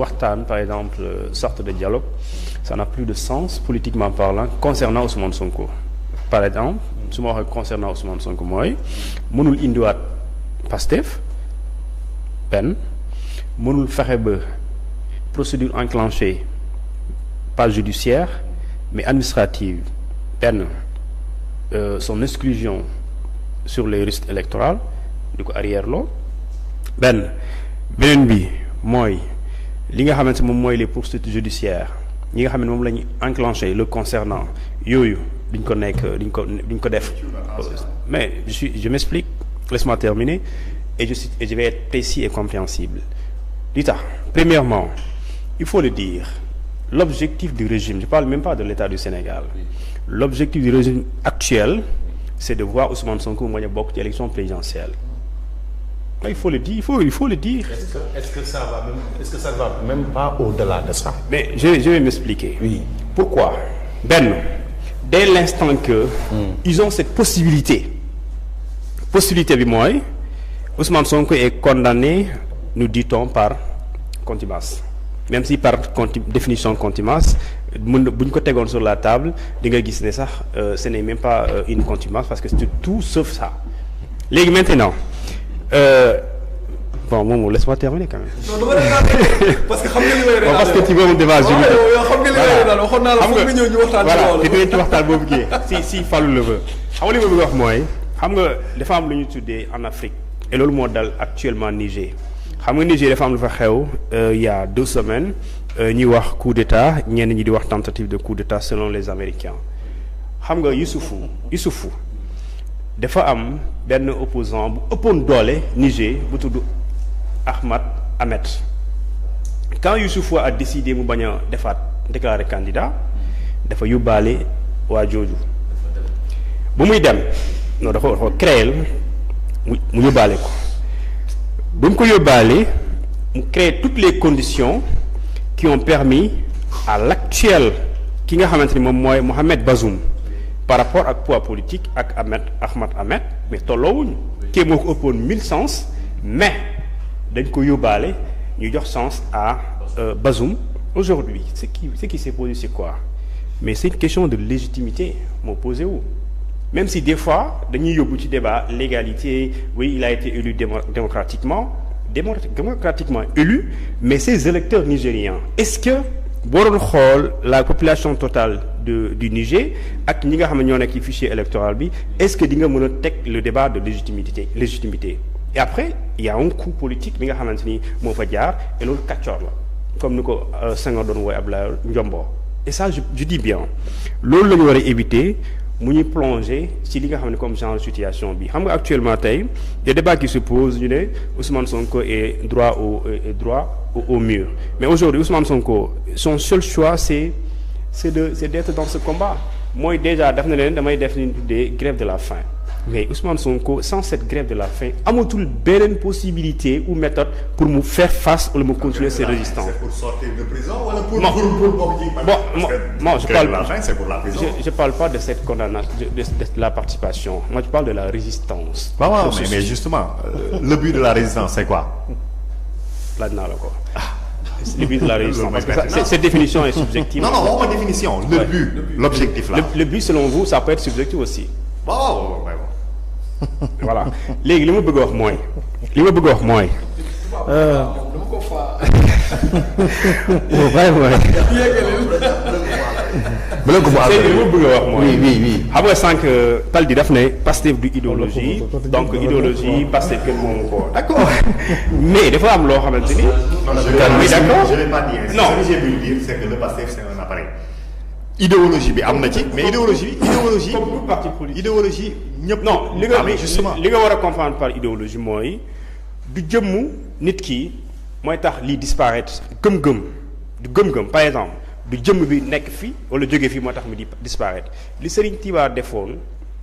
waxtaan par exemple sorte de dialogue ça n'a plus de sens politiquement parlant concernant Ousmane Sonko par exemple su ma waxee concernant Ousmane Sonko mooy mënul indiwaat Pastef benn mënul fexe ba procédure enclenchée pas judiciaire mais administrative benn son exclusion sur les risques électoraux di ko arrière loo beneen bi mooy li nga xamante moom mooy les poursuites judiciaires ñi nga xam ne moom la ñu enclenché le concernant yooyu duñ ko def mais je m'explique laisse-moi terminer et je vais être précis et compréhensible li tax premièrement il faut le dire l'objectif du régime je parle même pas de l'État du Sénégal l'objectif du régime actuel c'est de voir Ousmane Sonko mu bañ a bokk ci élection présidentielle il faut le dire il faut le dire. Est-ce que ça va même pas au-delà de ça. Mais je vais m'expliquer. Oui. Pourquoi dès l'instant que ils ont cette possibilité bi mooy Ousmane Sonko est condamné nous dit-on par contumace même si par définition contumace bu ñu ko tegoon sur la table di nga gis ne sax ce n'est même pas une contumace parce que c'est tout sauf ça léegi maintenant bon moom laisse-moi terminer quand même. non parce que xam nga li may réglé parce que tu veux un débat juridique. yow xam nga li may réglé waxoon naa la foog nga ñëw ñu waxtaan ci loolu. voilà te dinañ ci waxtaan boobu kii si Fallou le veut xam nga li ma bëgg wax mooy xam nga dafa am lu ñu tuddee en Afrique et loolu moo dal actuellement Niger xam nga Niger dafa am lu fa xew il y a 2 semaines ñuy wax coup d'état ñenn ñi di wax tentative de coup d'état selon les Américains xam nga Youssoufou dafa am benn opposant bu ëppoon doole Niger bu tudd Ahmed quand Youssoufou a décidé mu bañ a defaat déclarer candidat dafa yóbbaale waa jooju bu muy dem non dafa créer mu yóbbaale ko bu mu ko yóbbaale mu créer toutes les conditions qui ont permis à l'actuel ki nga xamante ni moom mooy Mohamed Bazoum par rapport ak poids politique ak Ahmed mais tolloowuñu kii moo ko ëppoon 1000 sens mais dañ ko yóbbaale ñu jox sens à Bazoum aujourd'hui ce qui s'est posé c'est quoi mais c'est une question de légitimité moo posé wu même si des fois dañuy yóbbu ci débat légalité oui il a été élu démocratiquement élu mais ces électeurs nigériens est-ce que boo doon xool la population totale du Niger ak ñi nga xam ne ñoo nekk ci fichier électoral bi est-ce que di nga mën a teg le débat de légitimité et après il y a un coup politique bi nga xamante ni moo fa jaar et loolu kàccoor la comme ni ko Senghor doon wooy Abdoulaye Ndiombo et ça je dis bien loolu la ñu war a éviter mu ñuy plonger ci li nga xam ne comme genre situation bi xam nga actuellement tey des débats qui se posent ñu ne Ousmane Sonko est droit au mur mais aujourd'hui Ousmane Sonko son seul choix c'est d'être dans ce combat mooy déjà def na leen damay def ni des grèves de la faim mais Ousmane Sonko sans cette grève de la faim amatul beneen possibilité ou méthode pour mu faire face wala mu continuer ses résistances. C'est pour sortir de prison wala pour je parle pas de cette condamnation de la participation moi je parle de la résistance. waaw mais justement le but de la résistance c'est quoi. laaj naa la ko. Le but de la résistance parce que cette définition est subjective. non waxuma définition. le but l'objectif là. le but selon vous ça peut être subjectif aussi. waaw. voilà léegi li ma bëgg a wax mooy. dama ko faa. bu leen ko li ma bëgg a wax mooy. oui. xam nga sànq Pal di daf ne Pastef du idéologie donc idéologie Pastef kenn moomu ko d'accord mais dafa am loo xamante ni. oui d'accord je l'ai pas dit. non ce que j'ai voulu dire c'est que le Pastef c'est un appareil. idéologie bi am na ci mais idéologie. comme tout parti politique idéologie ñëpp. non li nga war a comprendre par idéologie mooy du jëmmu nit ki mooy tax lii disparaître gëm-gëm par exemple du jëmm bi nekk fi wala jóge fi moo tax mu di disparaître li Serigne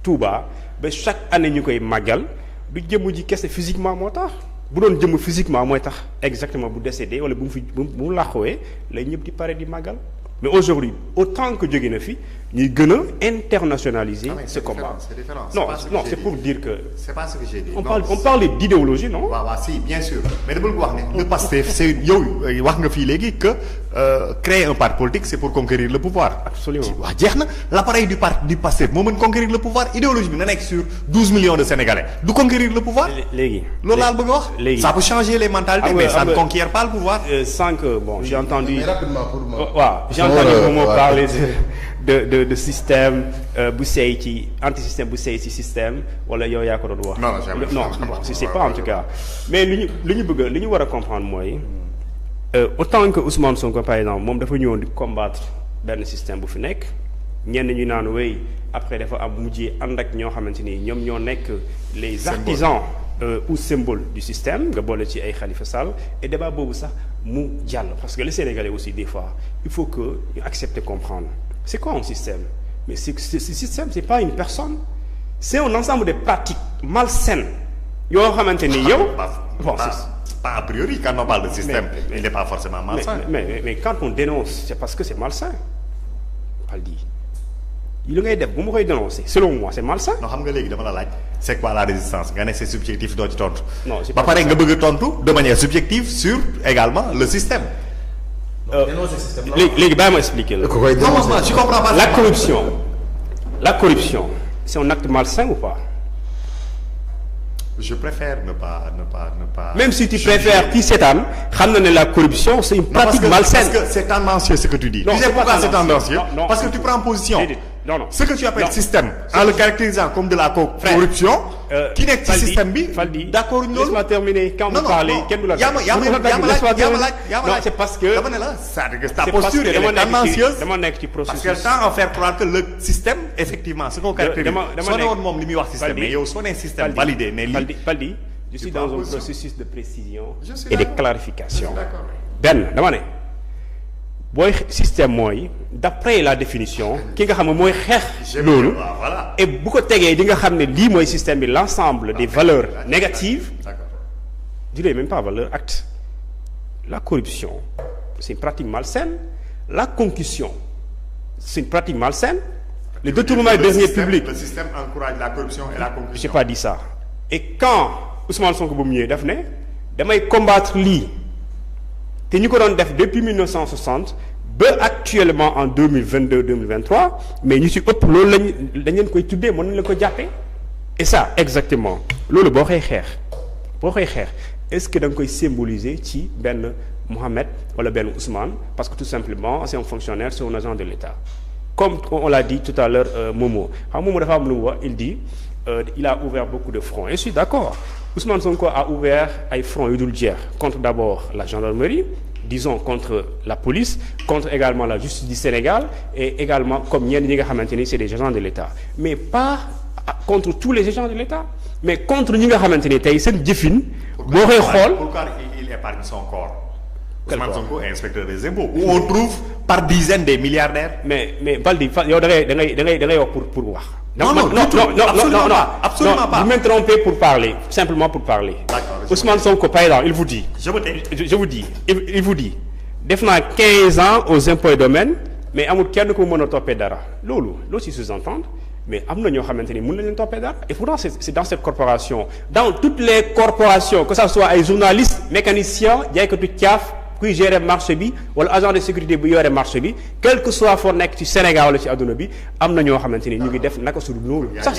Touba ba chaque année ñu koy màggal du jëmm ji kese physiquement moo tax bu doon jëmm physiquement mooy tax exactement bu décédé wala bu mu làqowee lay ñëpp di pare di màggal mais aujourd'hui autant que jóge na fi ñuy gën a internationaliser ce combat. C'est différent. Non, c'est pour dire que. C'est pas ce que j'ai dit. On parle d'idéologie, non? waaw si bien sûr mais dama bëgg wax ne le PASTEF c'est yow wax nga fii léegi que créer un parti politique c'est pour conquérir le pouvoir. Absolument. waaw jeex na l'appareil du PASTEF moo mën conquérir le pouvoir idéologie bi na nekk sur 12 millions de Sénégalais du conquérir le pouvoir. léegi loolu laa bëgg a wax. léegi ça peut changer les mentalités mais ça ne conquiert pas le pouvoir. sans que bon j'ai entendu. mais rapidement pour moi. waaw j'ai entendu Momo parler de système bu seey ci anti-système bu seey ci système wala yow yaa ko doon wax. non c'est pas en tout cas mais li ñu war a comprendre mooy autant que Ousmane Sonko par exemple moom dafa ñëwoon di combattre benn système bu fi nekk ñenn ñu naan wéy après dafa am mujjee ànd ak ñoo xamante ni ñoom ñoo nekk les artisans ou symbole du système nga boole ci ay Khalifa Sall et débat boobu sax mu jàll parce que les Sénégalais aussi des fois il faut que ñu accepter comprendre. C'est quoi un système? Mais ce système, c'est pas une personne. C'est un ensemble de pratiques malsaines. Yoo xamante ni yow. Pas a priori quand on parle de système, il n'est pas forcément malsain. Mais quand on dénonce, c'est parce que c'est malsain. Pas le dire. Li ngay def bu ma koy dénoncer selon moi c'est malsain. non xam nga léegi dama la laaj c'est quoi la résistance nga ne c'est subjectif doo ci tontu. non c'est ba pare nga bëgg a tontu de manière subjective sur également le système. léegi bàyyi ma expliquer la. non je comprends pas. La corruption c'est un acte malsain ou pas? Je préfère ne pas. Même si tu préfères qui seetaan xam na ne la corruption c'est une pratique malsaine. Parce que c'est tendancieux ce que tu dis. Non, tu sais pourquoi c'est tendancieux? Non, parce que tu prends position. Non. Ce que tu appelles système en le caractérisant comme de la corruption. ki nekk ci système bi. d'accord ñu loolu. Laisse-moi terminer quand vous parlez kenn du la. yaa ma laaj c'est parce que dama ne la c'est-à-dire que ta posture elle est tendancieuse. dama nekk ci processus. parce qu'elle tend à faire croire que le système effectivement ce qu'on caractérise. soo ne woon moom li muy wax système mais yow soo nee système validé ne lii. Paldi je suis dans un processus de précision et de clarification. benn dama ne booy système mooy d'après la définition ki nga xam ne mooy xeex loolu et bu ko tegee di nga xam ne lii mooy système bi l'ensemble des valeurs négatives je dirais même pas valeur acte. La corruption c'est une pratique malsaine, la concussion c'est une pratique malsaine, le détournement des deniers publics. Le système encourage la corruption et la concussion. J'ai pas dit ça. Et quand Ousmane Sonko bu mu ñëwee daf ne damay combattre lii te ñu ko doon def depuis 1960 ba actuellement en 2022-2023 mais ñu ci ëpp loolu dañ leen koy tuddee mën nañ la ko jàppee et ça exactement loolu boo koy xeex est-ce que da nga koy symboliser ci benn Mohamed wala benn Ousmane parce que tout simplement c'est un fonctionnaire, c'est un agent de l'État comme on l'a dit tout à l'heure Momo xam Momo dafa am lu mu wax il dit il a ouvert beaucoup de fronts et je suis d'accord. Ousmane Sonko a ouvert ay fronts yu dul jeex contre d'abord la gendarmerie, disons contre la police, contre également la justice du Sénégal et également comme ñenn ñi nga xamante ni c'est des agents de l'État mais pas contre tous les agents de l'État mais contre ñi nga xamante ni tey seen jëfin boo koy xool. Pourquoi il épargne son corps? Ousmane Sonko est inspecteur des impôts où on trouve par dizaines des milliardaires. mais Baldi yow da ngay wax pour wax. Non, absolument pas. Vous me trompez pour parler, simplement pour parler. D'accord. Ousmane Sonko, par exemple, il vous dit. Il vous dit. Def naa 15 ans aux impôts et domaines, mais amul kenn ko mën a toppee dara. Loolu si sous-entendre, mais am na ñoo xamante ni mën nañu leen toppee dara. Et pourtant c'est dans cette corporation, dans toutes les corporations, que ça soit ay journalistes, mécaniciens, jaaykatu caaf, kuy gérer marché bi wala agent de sécurité bu yore marché bi quel que soit foo nekk ci Sénégal wala ci adduna bi am na ñoo xamante ni ñu ngi def naka su dul loolu sax